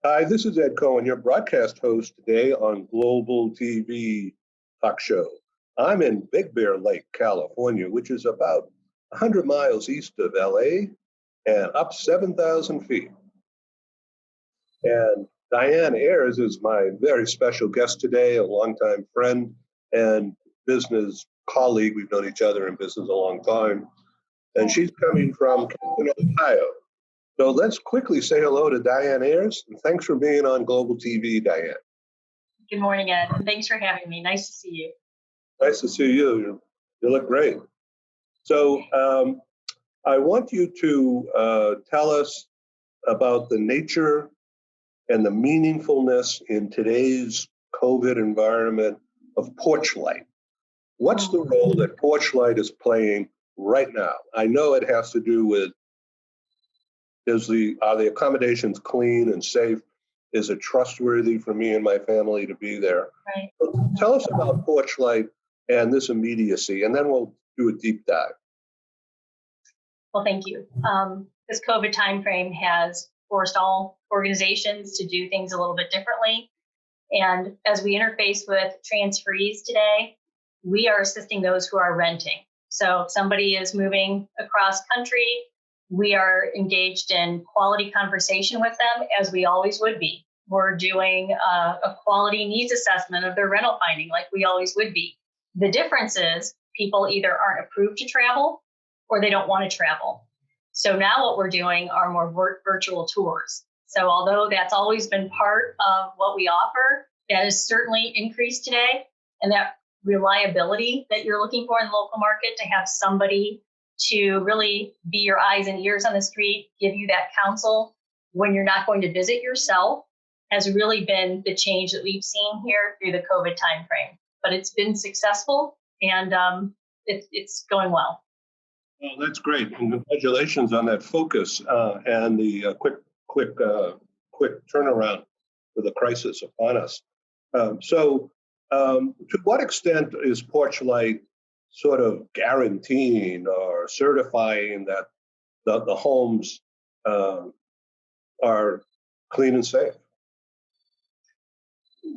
Hi, this is Ed Cohen, your broadcast host today on Global TV Talk Show. I'm in Big Bear Lake, California, which is about 100 miles east of LA and up 7,000 feet. And Diane Ayres is my very special guest today, a longtime friend and business colleague. We've known each other in business a long time. And she's coming from Canton, Ohio. So let's quickly say hello to Diane Ayres, and thanks for being on Global TV, Diane. Good morning, Ed, and thanks for having me. Nice to see you. Nice to see you. You look great. So I want you to tell us about the nature and the meaningfulness in today's COVID environment of porch light. What's the role that porch light is playing right now? I know it has to do with are the accommodations clean and safe? Is it trustworthy for me and my family to be there? Right. So tell us about porch light and this immediacy, and then we'll do a deep dive. Well, thank you. This COVID timeframe has forced all organizations to do things a little bit differently. And as we interface with transferees today, we are assisting those who are renting. So if somebody is moving across country, we are engaged in quality conversation with them, as we always would be. We're doing a quality needs assessment of their rental finding, like we always would be. The difference is people either aren't approved to travel or they don't want to travel. So now what we're doing are more virtual tours. So although that's always been part of what we offer, that is certainly increased today. And that reliability that you're looking for in the local market, to have somebody to really be your eyes and ears on the street, give you that counsel when you're not going to visit yourself, has really been the change that we've seen here through the COVID timeframe. But it's been successful, and it's going well. Well, that's great. And congratulations on that focus and the quick turnaround for the crisis upon us. So to what extent is porch light sort of guaranteeing or certifying that the homes are clean and safe?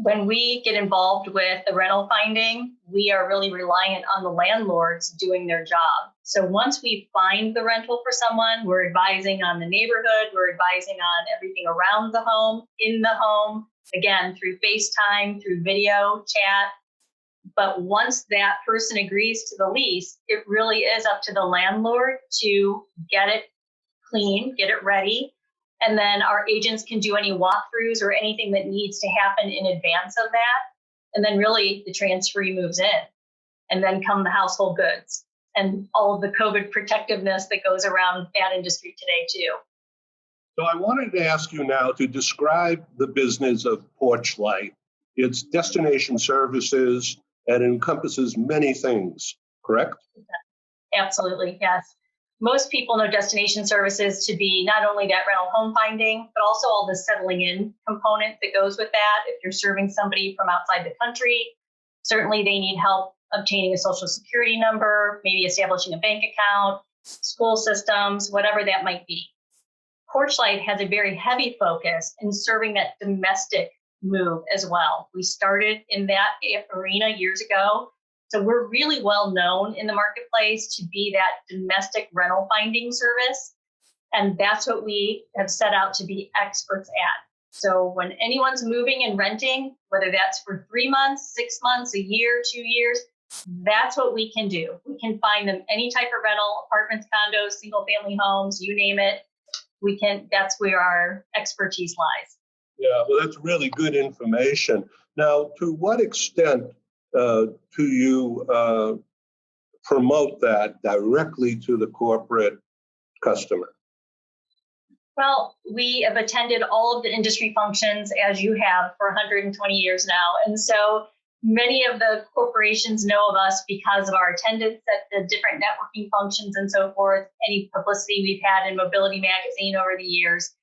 When we get involved with the rental finding, we are really reliant on the landlords doing their job. So once we find the rental for someone, we're advising on the neighborhood, we're advising on everything around the home, in the home, again, through FaceTime, through video, chat. But once that person agrees to the lease, it really is up to the landlord to get it clean, get it ready. And then our agents can do any walkthroughs or anything that needs to happen in advance of that. And then really the transferee moves in. And then come the household goods and all of the COVID protectiveness that goes around that industry today too. So I wanted to ask you now to describe the business of porch light. It's destination services and encompasses many things, correct? Absolutely, yes. Most people know destination services to be not only that rental home finding, but also all the settling in component that goes with that. If you're serving somebody from outside the country, certainly they need help obtaining a social security number, maybe establishing a bank account, school systems, whatever that might be. Porchlight has a very heavy focus in serving that domestic move as well. We started in that arena years ago. So we're really well known in the marketplace to be that domestic rental finding service. And that's what we have set out to be experts at. So when anyone's moving and renting, whether that's for 3 months, 6 months, a year, 2 years, that's what we can do. We can find them any type of rental, apartments, condos, single family homes, you name it. That's where our expertise lies. Yeah, well, that's really good information. Now, to what extent do you promote that directly to the corporate customer? Well, we have attended all of the industry functions, as you have, for 120 years now. And so many of the corporations know of us because of our attendance at the different networking functions and so forth, any publicity we've had in Mobility Magazine over the years.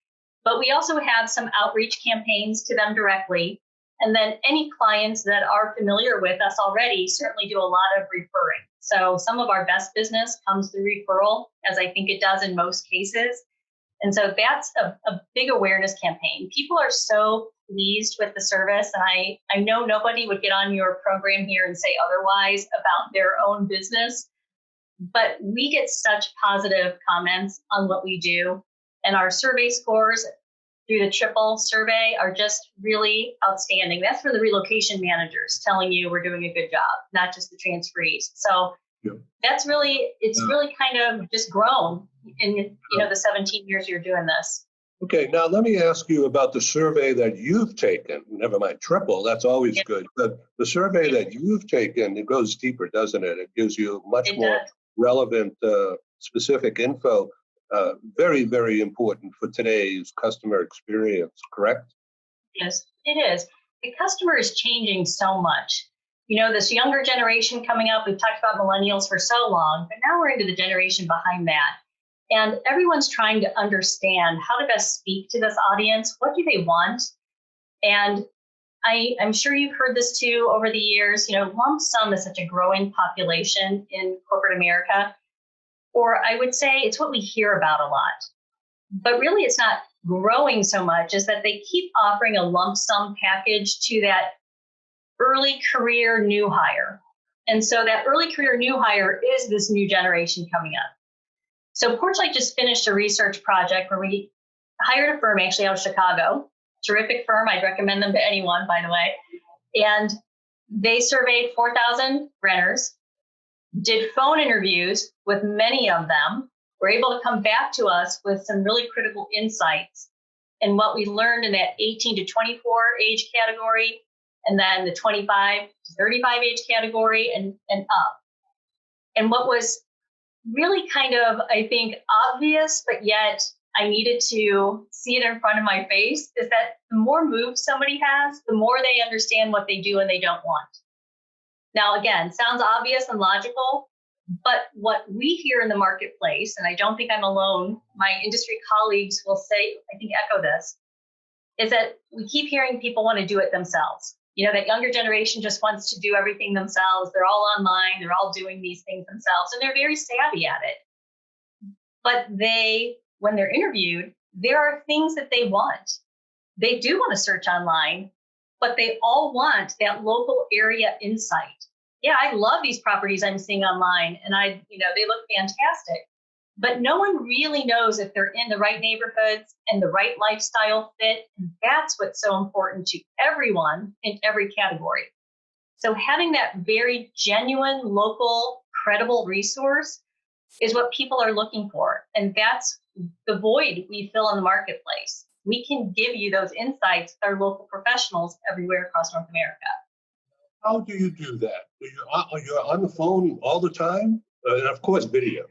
But we also have some outreach campaigns to them directly. And then any clients that are familiar with us already certainly do a lot of referring. So some of our best business comes through referral, as I think it does in most cases. And so that's a big awareness campaign. People are so pleased with the service. And I know nobody would get on your program here and say otherwise about their own business, but we get such positive comments on what we do. And our survey scores through the triple survey are just really outstanding. That's for the relocation managers telling you we're doing a good job, not just the transferees. So that's really, it's really kind of just grown in, the 17 years you're doing this. Okay, now let me ask you about the survey that you've taken. Never mind triple, that's always good. But the survey that you've taken, it goes deeper, doesn't it? It gives you much more relevant, specific info. Very, very important for today's customer experience, correct? Yes, it is. The customer is changing so much. This younger generation coming up, we've talked about millennials for so long, but now we're into the generation behind that. And everyone's trying to understand how to best speak to this audience. What do they want? And I'm sure you've heard this too over the years. Lump sum is such a growing population in corporate America. Or I would say it's what we hear about a lot. But really, it's not growing so much as that they keep offering a lump sum package to that early career new hire. And so that early career new hire is this new generation coming up. So Porchlight just finished a research project where we hired a firm actually out of Chicago, terrific firm. I'd recommend them to anyone, by the way. And they surveyed 4,000 renters, did phone interviews with many of them, were able to come back to us with some really critical insights and what we learned in that 18 to 24 age category, and then the 25 to 35 age category and up. And what was really kind of, I think, obvious, but yet I needed to see it in front of my face, is that the more moves somebody has, the more they understand what they do and they don't want. Now, again, sounds obvious and logical, but what we hear in the marketplace, and I don't think I'm alone, my industry colleagues will say, I think echo this, is that we keep hearing people want to do it themselves. That younger generation just wants to do everything themselves. They're all online. They're all doing these things themselves, and they're very savvy at it. But when they're interviewed, there are things that they want. They do want to search online, but they all want that local area insight. Yeah, I love these properties I'm seeing online, and they look fantastic. But no one really knows if they're in the right neighborhoods and the right lifestyle fit. And that's what's so important to everyone in every category. So having that very genuine, local, credible resource is what people are looking for. And that's the void we fill in the marketplace. We can give you those insights with our local professionals everywhere across North America. How do you do that? You're on the phone all the time? And of course, video.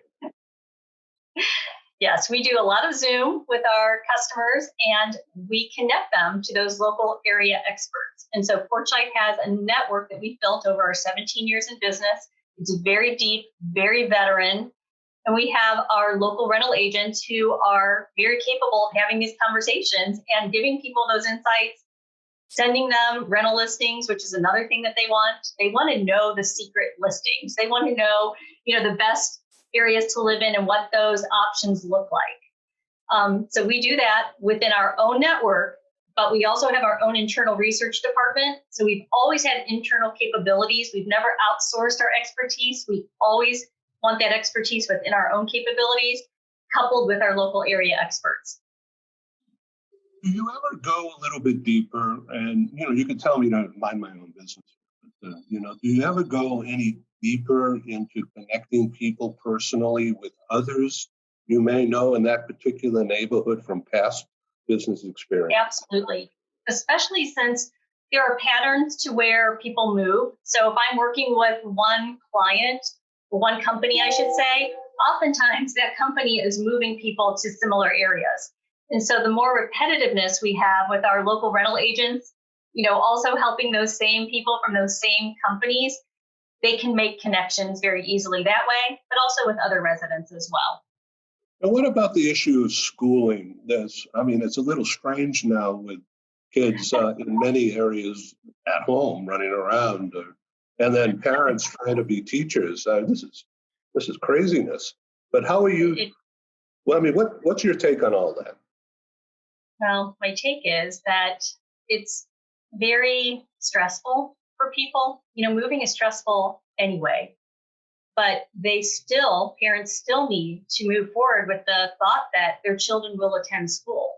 Yes, we do a lot of Zoom with our customers, and we connect them to those local area experts. And so Porchlight has a network that we built over our 17 years in business. It's very deep, very veteran. And we have our local rental agents who are very capable of having these conversations and giving people those insights, sending them rental listings, which is another thing that they want. They want to know the secret listings. They want to know, the best areas to live in and what those options look like. So we do that within our own network, but we also have our own internal research department. So we've always had internal capabilities. We've never outsourced our expertise. We always want that expertise within our own capabilities, coupled with our local area experts. Do you ever go a little bit deeper? And, you can tell me to mind my own business. But, do you ever go any deeper into connecting people personally with others you may know in that particular neighborhood from past business experience? Absolutely. Especially since there are patterns to where people move. So if I'm working with one client, or one company, I should say, oftentimes that company is moving people to similar areas. And so the more repetitiveness we have with our local rental agents, also helping those same people from those same companies, they can make connections very easily that way, but also with other residents as well. And what about the issue of schooling? It's a little strange now with kids in many areas at home running around, and then parents trying to be teachers. This is craziness. But how are you Well, I mean, what's your take on all that? Well, my take is that it's very stressful for people. Moving is stressful anyway, but parents still need to move forward with the thought that their children will attend school.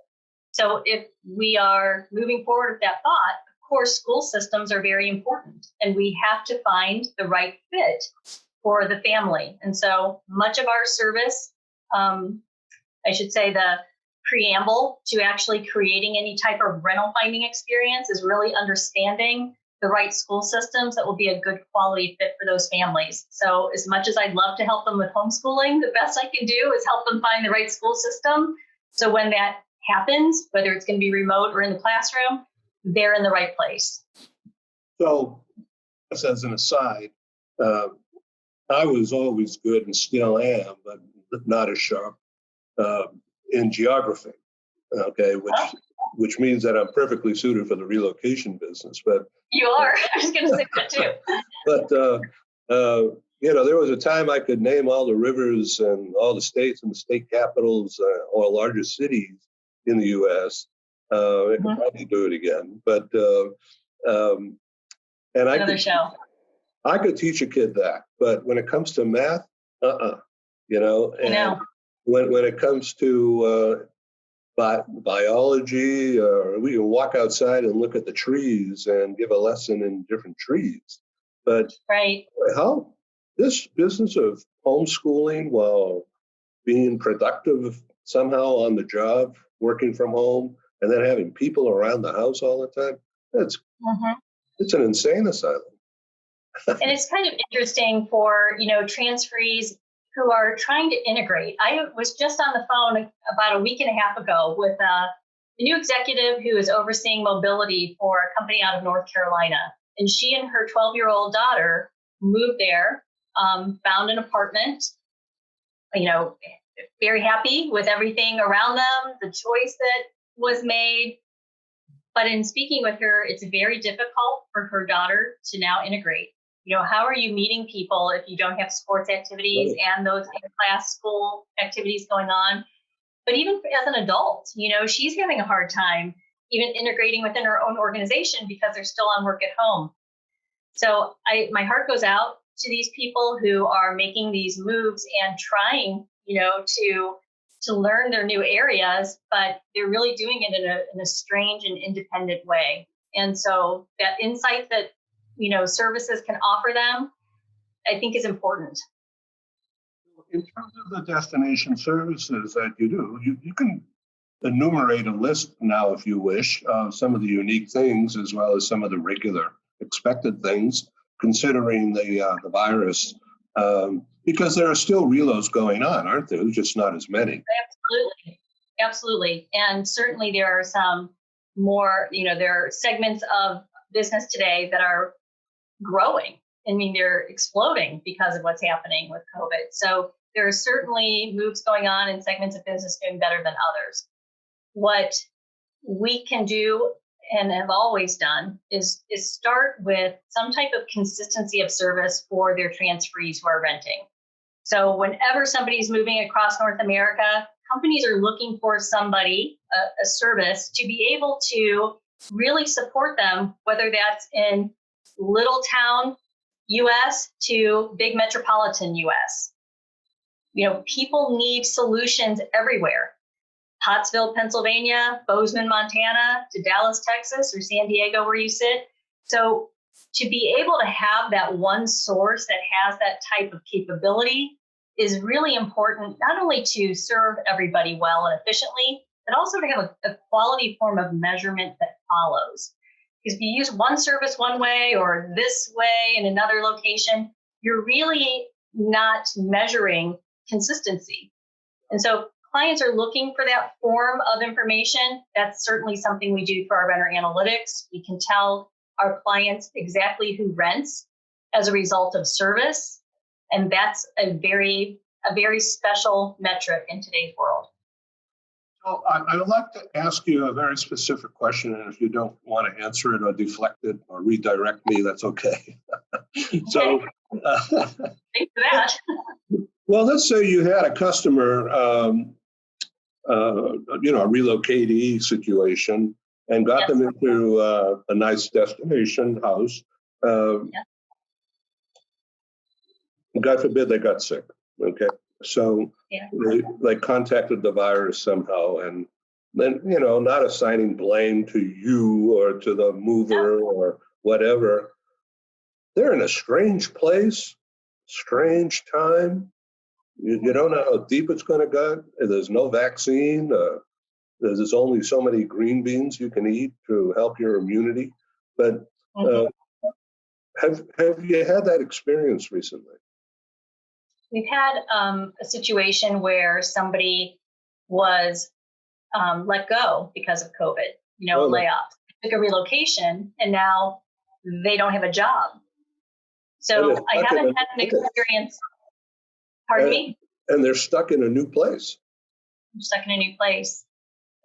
So if we are moving forward with that thought, of course, school systems are very important, and we have to find the right fit for the family. And so much of our service, I should say the preamble to actually creating any type of rental finding experience, is really understanding the right school systems that will be a good quality fit for those families. So as much as I'd love to help them with homeschooling, the best I can do is help them find the right school system. So when that happens, whether it's going to be remote or in the classroom, they're in the right place. So, just as an aside, I was always good and still am, but not as sharp in geography. Okay, which means that I'm perfectly suited for the relocation business. But you are. I was going to say that too. But there was a time I could name all the rivers and all the states and the state capitals or largest cities in the U.S. I could probably do it again. But and I could teach a kid that. But when it comes to math, And when it comes to biology, we can walk outside and look at the trees and give a lesson in different trees. But how this business of homeschooling while being productive somehow on the job, working from home, and then having people around the house all the time, it's an insane asylum. And it's kind of interesting for, transferees who are trying to integrate. I was just on the phone about a week and a half ago with a new executive who is overseeing mobility for a company out of North Carolina. And she and her 12-year-old daughter moved there, found an apartment, very happy with everything around them, the choice that was made. But in speaking with her, it's very difficult for her daughter to now integrate. How are you meeting people if you don't have sports activities and those in-class school activities going on? But even as an adult, she's having a hard time even integrating within her own organization because they're still on work at home. So my heart goes out to these people who are making these moves and trying, to learn their new areas, but they're really doing it in a strange and independent way. And so that insight that services can offer them, I think is important. In terms of the destination services that you do, you can enumerate a list now, if you wish, of some of the unique things as well as some of the regular expected things, considering the virus, because there are still reloads going on, aren't there? Just not as many. Absolutely. And certainly there are some more, there are segments of business today that are growing. I mean, they're exploding because of what's happening with COVID. So there are certainly moves going on in segments of business doing better than others. What we can do and have always done is start with some type of consistency of service for their transferees who are renting. So whenever somebody's moving across North America, companies are looking for somebody, a service, to be able to really support them, whether that's in little town US to big metropolitan US. People need solutions everywhere. Pottsville, Pennsylvania, Bozeman, Montana, to Dallas, Texas, or San Diego, where you sit. So to be able to have that one source that has that type of capability is really important, not only to serve everybody well and efficiently, but also to have a quality form of measurement that follows. Because if you use one service one way or this way in another location, you're really not measuring consistency. And so clients are looking for that form of information. That's certainly something we do through our renter analytics. We can tell our clients exactly who rents as a result of service. And that's a very special metric in today's world. So I would like to ask you a very specific question, and if you don't want to answer it or deflect it or redirect me, that's okay. So, thanks for that. Well, let's say you had a customer a relocatee situation and got them into a nice destination house. God forbid they got sick. Okay. So they contacted the virus somehow, and then, not assigning blame to you or to the mover or whatever. They're in a strange place, strange time. You don't know how deep it's going to go. There's no vaccine. There's only so many green beans you can eat to help your immunity. But have you had that experience recently? We've had a situation where somebody was let go because of COVID, layoffs. They took a relocation, and now they don't have a job. So I haven't had an experience. Pardon me? And they're stuck in a new place. They're stuck in a new place.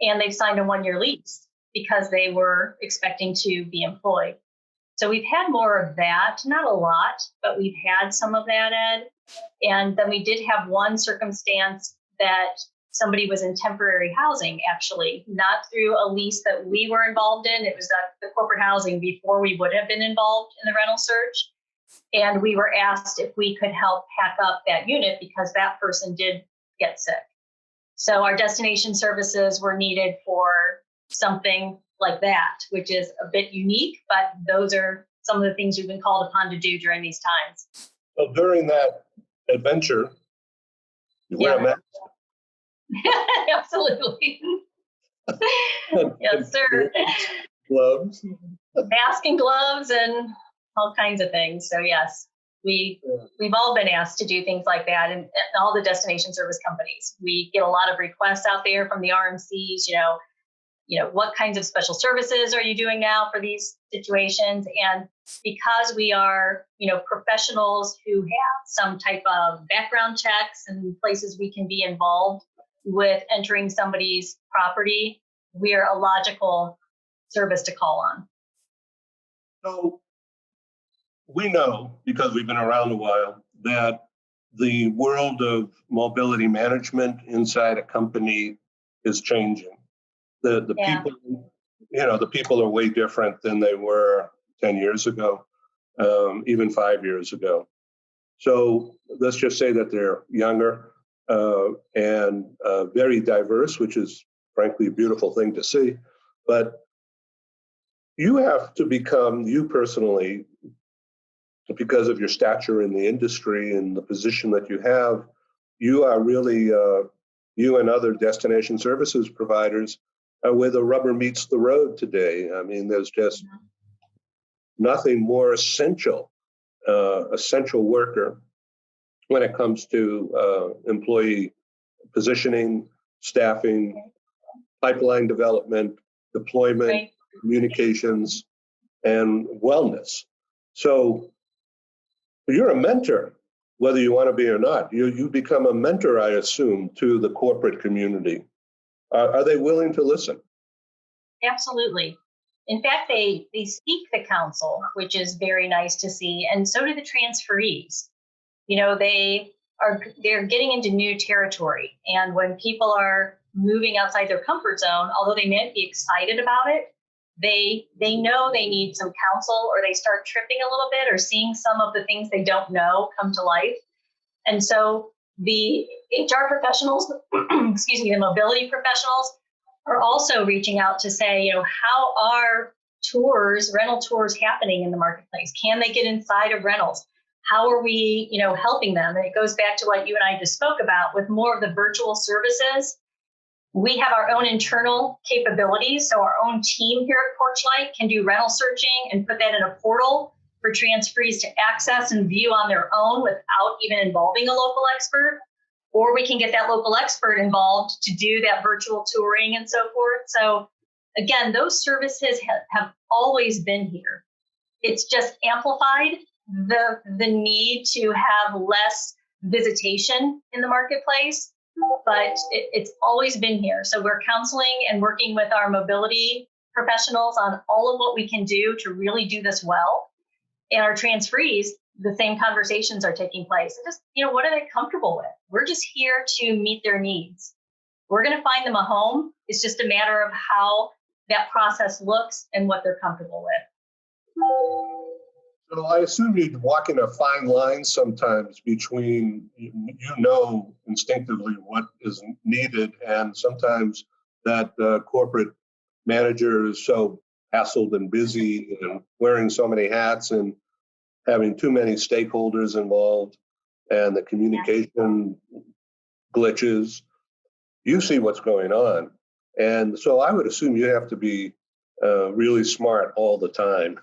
And they've signed a 1-year lease because they were expecting to be employed. So we've had more of that, not a lot, but we've had some of that, Ed. And then we did have one circumstance that somebody was in temporary housing, actually, not through a lease that we were involved in. It was the corporate housing before we would have been involved in the rental search. And we were asked if we could help pack up that unit because that person did get sick. So our destination services were needed for something like that, which is a bit unique, but those are some of the things we've been called upon to do during these times. So during that adventure, you wear a mask? Absolutely. Yes, sir. Gloves. Mask and gloves and all kinds of things. So yes, we've all been asked to do things like that, and all the destination service companies. We get a lot of requests out there from the RMCs, what kinds of special services are you doing now for these situations? And because we are, professionals who have some type of background checks and places we can be involved with entering somebody's property, we're a logical service to call on. So we know, because we've been around a while, that the world of mobility management inside a company is changing. The people, the people are way different than they were 10 years ago, even 5 years ago. So let's just say that they're younger and very diverse, which is frankly a beautiful thing to see. But you have to become, you personally, because of your stature in the industry and the position that you have, you are really, you and other destination services providers are where the rubber meets the road today. I mean, there's just nothing more essential worker when it comes to employee positioning, staffing, pipeline development, deployment, communications, and wellness. So you're a mentor, whether you want to be or not. You become a mentor, I assume, to the corporate community. Are they willing to listen? Absolutely. In fact, they seek the counsel, which is very nice to see, and so do the transferees. They're getting into new territory, and when people are moving outside their comfort zone, although they may be excited about it, they know they need some counsel, or they start tripping a little bit or seeing some of the things they don't know come to life. And so the HR professionals, the mobility professionals are also reaching out to say, how are rental tours happening in the marketplace? Can they get inside of rentals? How are we, helping them? And it goes back to what you and I just spoke about with more of the virtual services. We have our own internal capabilities. So our own team here at Porchlight can do rental searching and put that in a portal for transferees to access and view on their own without even involving a local expert. Or we can get that local expert involved to do that virtual touring and so forth. So again, those services have always been here. It's just amplified the need to have less visitation in the marketplace, but it's always been here. So we're counseling and working with our mobility professionals on all of what we can do to really do this well. And our transferees, the same conversations are taking place. Just, what are they comfortable with? We're just here to meet their needs. We're going to find them a home. It's just a matter of how that process looks and what they're comfortable with. So I assume you're walking a fine line sometimes between, instinctively what is needed, and sometimes that corporate manager is so hassled and busy and wearing so many hats and having too many stakeholders involved, and the communication glitches. You see what's going on. And so I would assume you have to be really smart all the time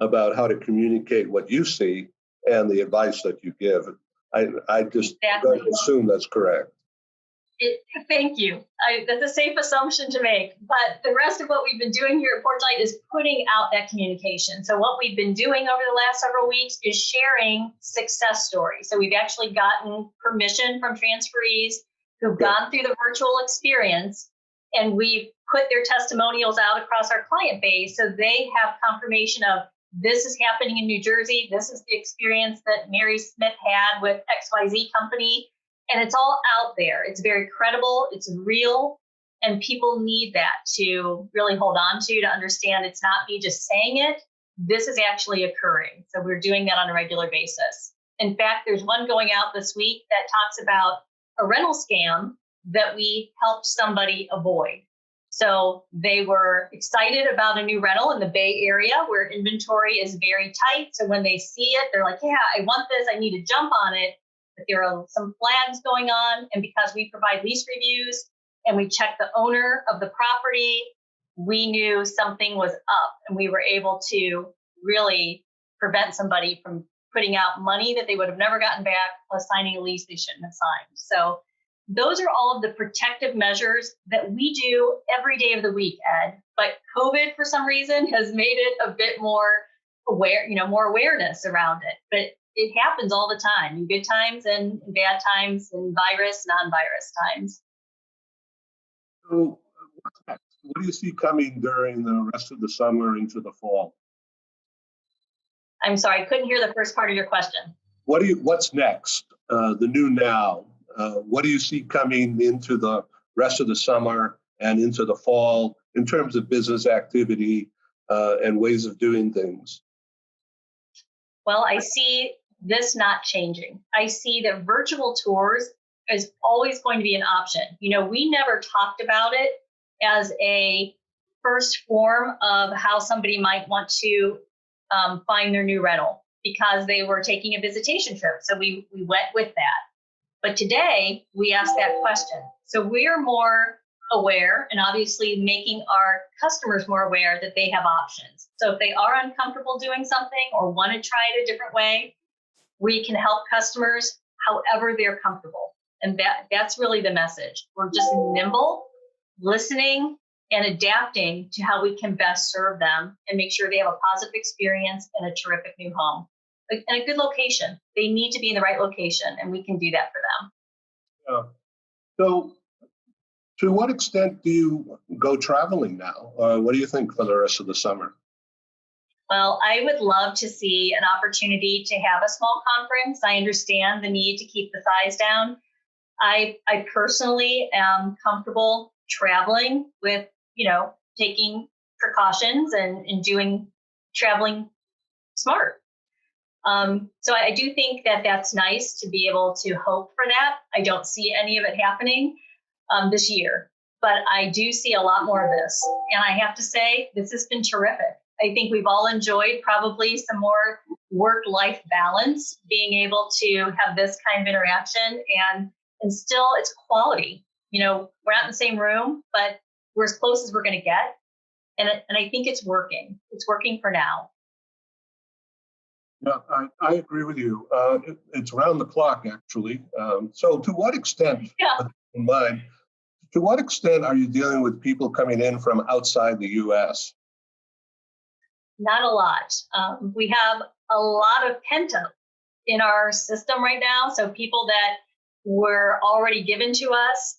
about how to communicate what you see and the advice that you give. I just Exactly. don't assume that's correct. Thank you. That's a safe assumption to make. But the rest of what we've been doing here at Porchlight is putting out that communication. So what we've been doing over the last several weeks is sharing success stories. So we've actually gotten permission from transferees who've gone through the virtual experience, and we've put their testimonials out across our client base so they have confirmation of this is happening in New Jersey. This is the experience that Mary Smith had with XYZ company. And it's all out there. It's very credible. It's real. And people need that to really hold on to understand it's not me just saying it. This is actually occurring. So we're doing that on a regular basis. In fact, there's one going out this week that talks about a rental scam that we helped somebody avoid. So they were excited about a new rental in the Bay Area where inventory is very tight. So when they see it, they're like, yeah, I want this. I need to jump on it. But there are some flags going on. And because we provide lease reviews and we check the owner of the property, we knew something was up, and we were able to really prevent somebody from putting out money that they would have never gotten back, plus signing a lease they shouldn't have signed. So those are all of the protective measures that we do every day of the week, Ed. But COVID, for some reason, has made it a bit more aware, more awareness around it. But it happens all the time, in good times and in bad times, in virus, non-virus times. So what's next? What do you see coming during the rest of the summer into the fall? I'm sorry, I couldn't hear the first part of your question. What's next? The new now. What do you see coming into the rest of the summer and into the fall in terms of business activity and ways of doing things? Well, I see this not changing. I see that virtual tours is always going to be an option. We never talked about it as a first form of how somebody might want to find their new rental because they were taking a visitation trip. So we went with that. But today we ask that question. So we're more aware and obviously making our customers more aware that they have options. So if they are uncomfortable doing something or want to try it a different way, we can help customers however they're comfortable. And that's really the message. We're just nimble, listening, and adapting to how we can best serve them and make sure they have a positive experience and a terrific new home. And a good location. They need to be in the right location, and we can do that for them. Yeah. So to what extent do you go traveling now? What do you think for the rest of the summer? Well, I would love to see an opportunity to have a small conference. I understand the need to keep the size down. I personally am comfortable traveling with, taking precautions and doing traveling smart. So I do think that that's nice to be able to hope for that. I don't see any of it happening this year, but I do see a lot more of this. And I have to say, this has been terrific. I think we've all enjoyed probably some more work-life balance, being able to have this kind of interaction and still it's quality. We're not in the same room, but we're as close as we're going to get. And I think it's working. It's working for now. Yeah, I agree with you. It's around the clock, actually. So to what extent, in mind, to what extent are you dealing with people coming in from outside the U.S.? Not a lot. We have a lot of pent up in our system right now. So people that were already given to us,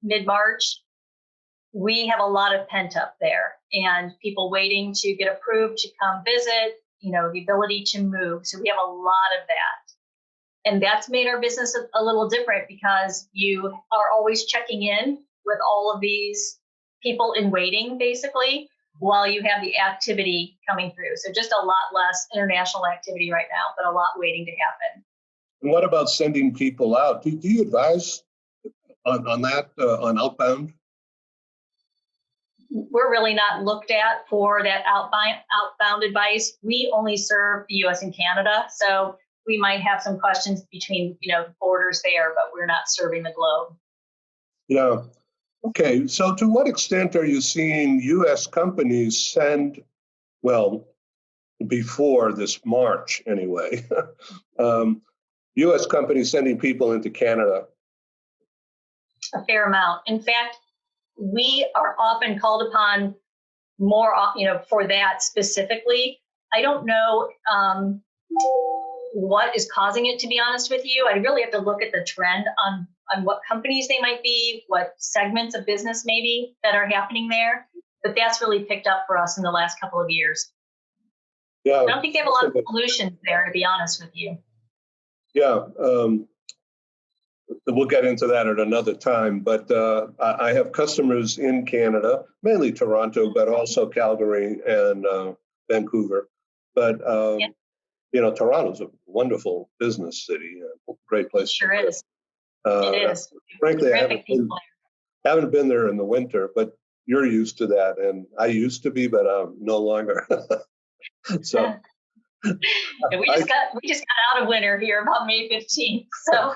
mid-March, we have a lot of pent up there and people waiting to get approved to come visit, the ability to move. So we have a lot of that. And that's made our business a little different because you are always checking in with all of these people in waiting, basically, while you have the activity coming through. So just a lot less international activity right now, but a lot waiting to happen. And what about sending people out? Do you advise on that, on outbound? We're really not looked at for that outbound advice. We only serve the US and Canada. So we might have some questions between, borders there, but we're not serving the globe. Yeah. Okay. So to what extent are you seeing US companies send, well, before this March anyway, US companies sending people into Canada? A fair amount. In fact, we are often called upon more, for that specifically. I don't know what is causing it, to be honest with you. I really have to look at the trend on what companies they might be, what segments of business maybe that are happening there. But that's really picked up for us in the last couple of years. Yeah. I don't think they have a lot of solutions there, to be honest with you. Yeah. We'll get into that at another time, but I have customers in Canada, mainly Toronto, but also Calgary and Vancouver. But, Toronto's a wonderful business city, a great place. It sure is. It is. Frankly, I haven't been there in the winter, but you're used to that. And I used to be, but I'm no longer. So. Yeah, we just got out of winter here about May 15th. So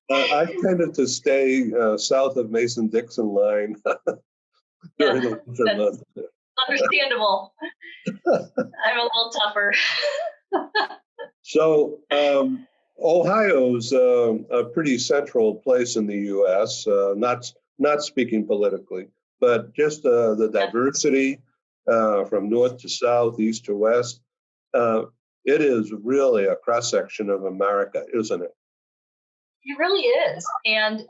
I tended to stay south of Mason-Dixon line during the winter months. Understandable. I'm a little tougher. So Ohio's a pretty central place in the U.S. Not speaking politically, but just the diversity from north to south, east to west. It is really a cross section of America, isn't it? It really is, and I'm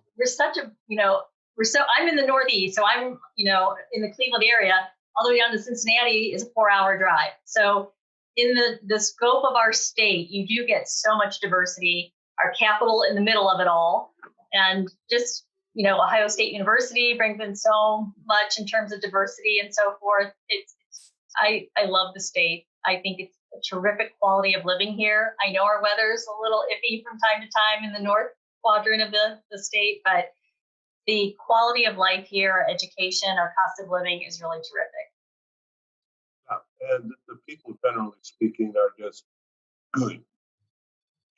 in the Northeast, so I'm in the Cleveland area. All the way down to Cincinnati is a 4-hour drive. So in the scope of our state, you do get so much diversity. Our capital in the middle of it all, and just Ohio State University brings in so much in terms of diversity and so forth. I love the state. I think it's a terrific quality of living here. I know our weather's a little iffy from time to time in the north quadrant of the state, but the quality of life here, our education, our cost of living is really terrific. Yeah, and the people, generally speaking, are just good.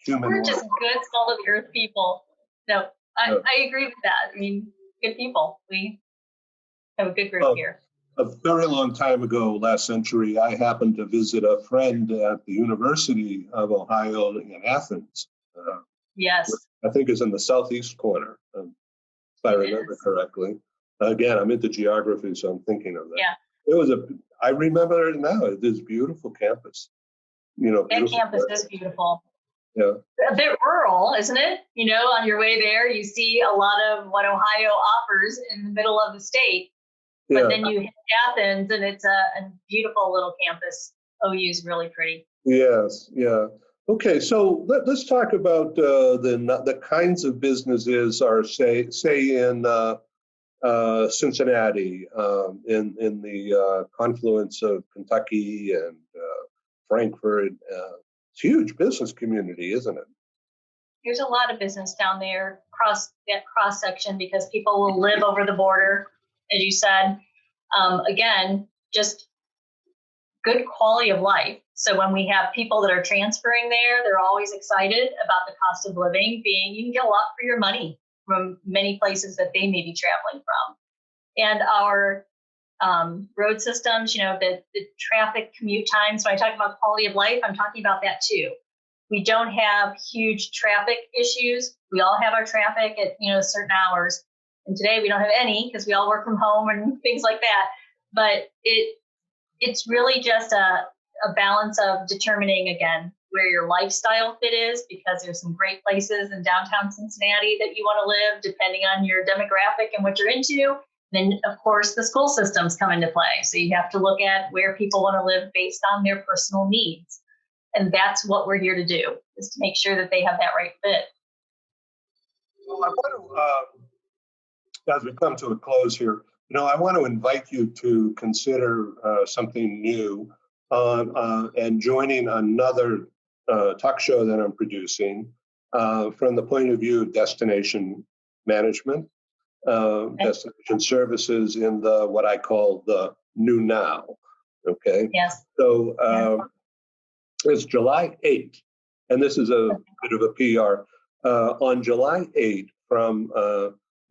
We're just good, solid earth people. No, I agree with that. I mean, good people. We have a good group here. A very long time ago, last century, I happened to visit a friend at the University of Ohio in Athens. Yes. I think is in the southeast corner, if I remember correctly. Again, I'm into geography, so I'm thinking of that. Yeah. I remember it now. It is a beautiful campus. That campus is beautiful. Yeah. A bit rural, isn't it? On your way there, you see a lot of what Ohio offers in the middle of the state. But then you hit Athens, and it's a beautiful little campus. OU is really pretty. Yes, yeah. Okay, so let's talk about the kinds of businesses are say in Cincinnati, in the confluence of Kentucky and Frankfurt. It's a huge business community, isn't it? There's a lot of business down there across that cross section because people will live over the border. As you said, again, just good quality of life. So when we have people that are transferring there, they're always excited about the cost of living you can get a lot for your money from many places that they may be traveling from. And our road systems, the traffic commute times, when I talk about quality of life, I'm talking about that too. We don't have huge traffic issues. We all have our traffic at certain hours. And today we don't have any because we all work from home and things like that. But it's really just a balance of determining, again, where your lifestyle fit is, because there's some great places in downtown Cincinnati that you want to live, depending on your demographic and what you're into. And then, of course, the school systems come into play. So you have to look at where people want to live based on their personal needs. And that's what we're here to do, is to make sure that they have that right fit. Well, I want to, as we come to a close here, I want to invite you to consider something new and joining another talk show that I'm producing from the point of view of destination management, destination services in the what I call the new now. Okay. Yes. So it's July 8th, and this is a bit of a PR. On July 8th, from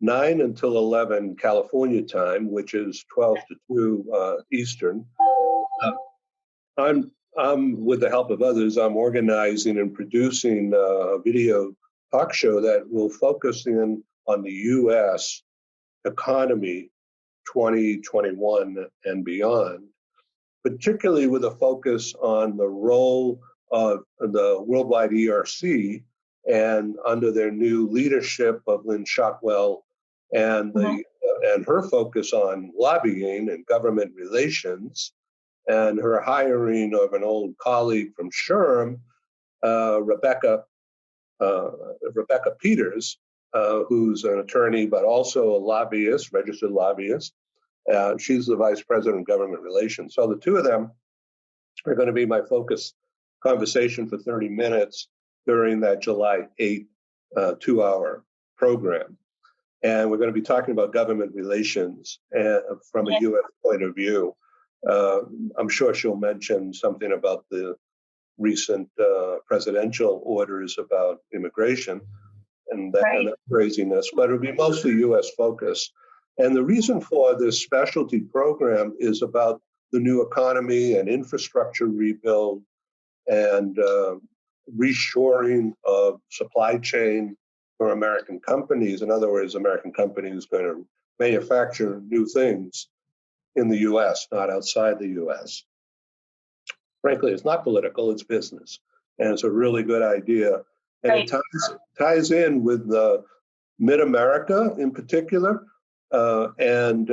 9 until 11 California time, which is 12 to 2 Eastern, I'm with the help of others, I'm organizing and producing a video talk show that will focus in on the U.S. economy 2021 and beyond, particularly with a focus on the role of the worldwide ERC and under their new leadership of Lynn Shotwell and and her focus on lobbying and government relations, and her hiring of an old colleague from SHRM, Rebecca Peters, who's an attorney but also a lobbyist, registered lobbyist. She's the vice president of government relations. So the two of them are going to be my focus conversation for 30 minutes during that July 8th 2-hour program. And we're going to be talking about government relations from a U.S. point of view. I'm sure she'll mention something about the recent presidential orders about immigration and that craziness, but it'll be mostly U.S. focused. And the reason for this specialty program is about the new economy and infrastructure rebuild and reshoring of supply chain for American companies. In other words, American companies going to manufacture new things in the U.S., not outside the U.S. Frankly, it's not political, it's business. And it's a really good idea. And it ties in with the Mid-America in particular, and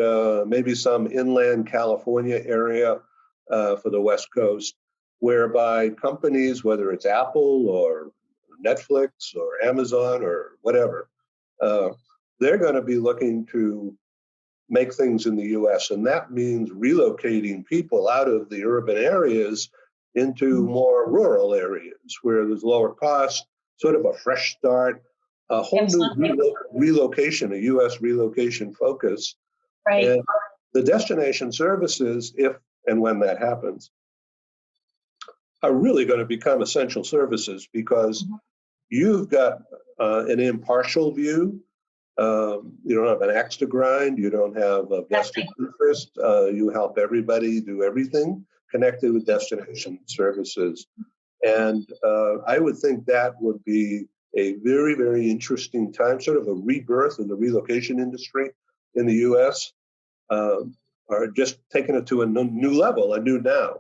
maybe some inland California area for the West Coast, whereby companies, whether it's Apple or Netflix or Amazon or whatever, they're going to be looking to make things in the U.S. And that means relocating people out of the urban areas into more rural areas where there's lower cost, sort of a fresh start, a whole new relocation, a U.S. relocation focus. Right. And the destination services, if and when that happens, are really going to become essential services because you've got an impartial view. You don't have an axe to grind. You don't have a vested interest. You help everybody do everything connected with destination services. And I would think that would be a very, very interesting time, sort of a rebirth of the relocation industry in the U.S., or just taking it to a new level, a new now.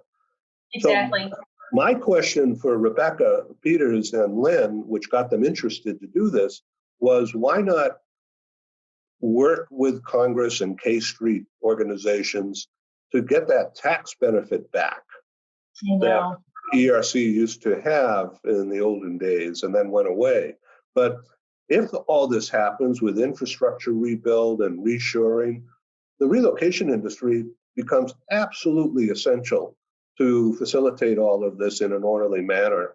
Exactly. So my question for Rebecca Peters and Lynn, which got them interested to do this, was why not work with Congress and K Street organizations to get that tax benefit back that ERC used to have in the olden days and then went away. But if all this happens with infrastructure rebuild and reshoring, the relocation industry becomes absolutely essential to facilitate all of this in an orderly manner.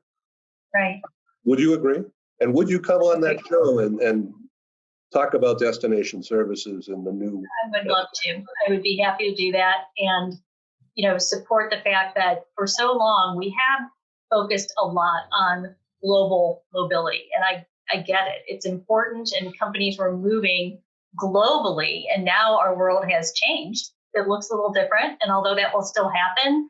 Right. Would you agree? And would you come on that show and talk about destination services in the new? I would love to. I would be happy to do that and, support the fact that for so long we have focused a lot on global mobility. And I get it. It's important and companies were moving globally and now our world has changed. It looks a little different. And although that will still happen,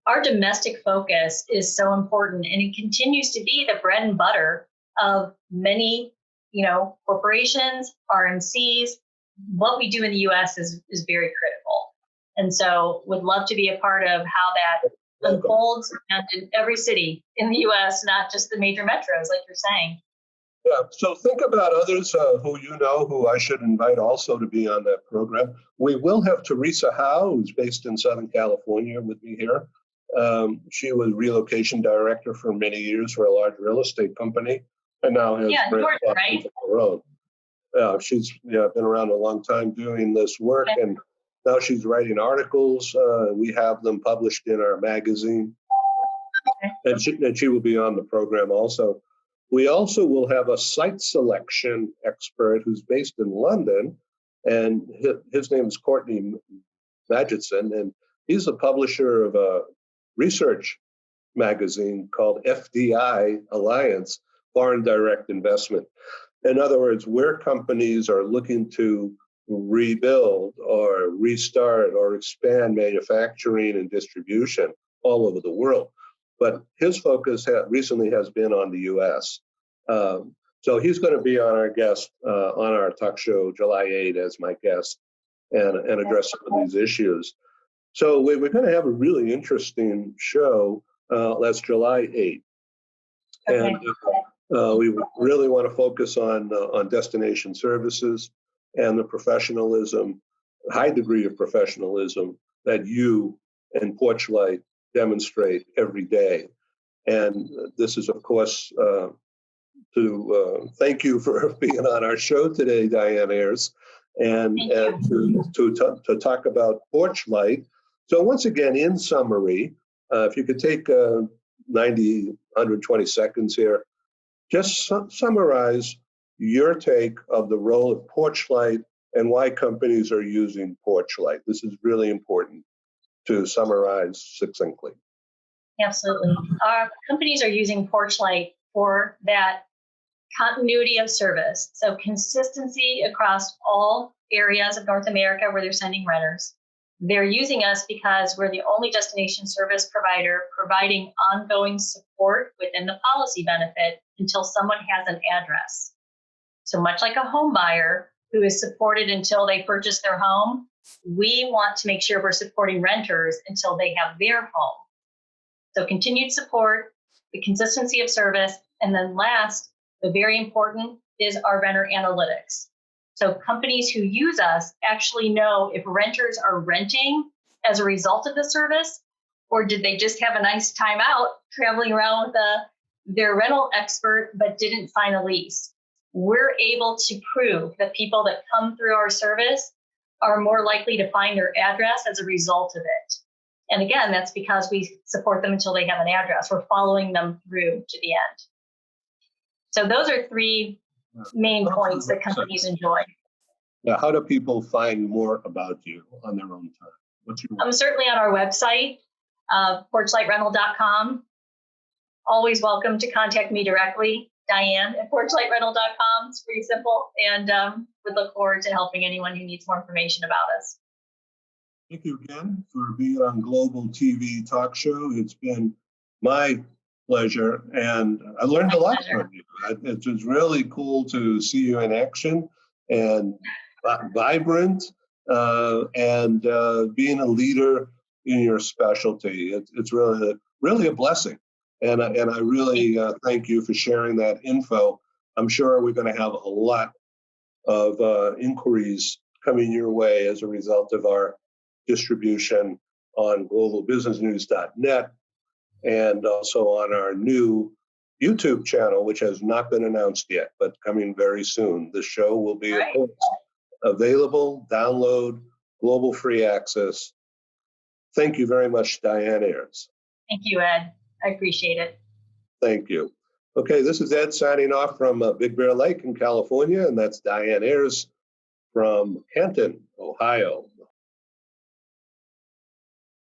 our domestic focus is so important and it continues to be the bread and butter of many, corporations, RMCs. What we do in the U.S. is very critical. And so would love to be a part of how that unfolds and in every city in the U.S., not just the major metros, like you're saying. Yeah, so think about others who who I should invite also to be on that program. We will have Teresa Howe, who's based in Southern California with me here. She was relocation director for many years for a large real estate company, and now has Georgia, right? her own. She's been around a long time doing this work, and now she's writing articles. We have them published in our magazine, and she will be on the program also. We also will have a site selection expert who's based in London, and his name is Courtney Magidson, and he's the publisher of a research magazine called FDI Alliance, Foreign Direct Investment. In other words, where companies are looking to rebuild or restart or expand manufacturing and distribution all over the world. But his focus recently has been on the U.S. So he's going to be on our talk show July 8 as my guest and address some of these issues. So we're going to have a really interesting show. That's July 8. And we really want to focus on destination services and the professionalism, high degree of professionalism that you and Porchlight demonstrate every day. And this is, of course, to thank you for being on our show today, Diane Ayres, and to talk about Porchlight. So once again, in summary, if you could take 120 seconds here, just summarize your take of the role of Porchlight and why companies are using Porchlight. This is really important to summarize succinctly. Absolutely. Our companies are using Porchlight for that continuity of service. So consistency across all areas of North America where they're sending renters. They're using us because we're the only destination service provider providing ongoing support within the policy benefit until someone has an address. So much like a home buyer who is supported until they purchase their home, we want to make sure we're supporting renters until they have their home. So continued support, the consistency of service, and then last, the very important is our renter analytics. So companies who use us actually know if renters are renting as a result of the service, or did they just have a nice time out traveling around with their rental expert but didn't sign a lease. We're able to prove that people that come through our service are more likely to find their address as a result of it. And again, that's because we support them until they have an address. We're following them through to the end. So those are three main points that companies enjoy. Now, how do people find more about you on their own time? What's your I'm certainly on our website, porchlightrental.com. Always welcome to contact me directly, Diane at porchlightrental.com. It's pretty simple, and we look forward to helping anyone who needs more information about us. Thank you again for being on Global TV Talk Show. It's been my pleasure, and I learned a lot from you. It was really cool to see you in action and vibrant and being a leader in your specialty. It's really a blessing, and I really thank you for sharing that info. I'm sure we're going to have a lot of inquiries coming your way as a result of our distribution on globalbusinessnews.net and also on our new YouTube channel, which has not been announced yet, but coming very soon. The show will be available, download, global free access. Thank you very much, Diane Ayres. Thank you, Ed. I appreciate it. Thank you. Okay, this is Ed signing off from Big Bear Lake in California, and that's Diane Ayres from Canton, Ohio.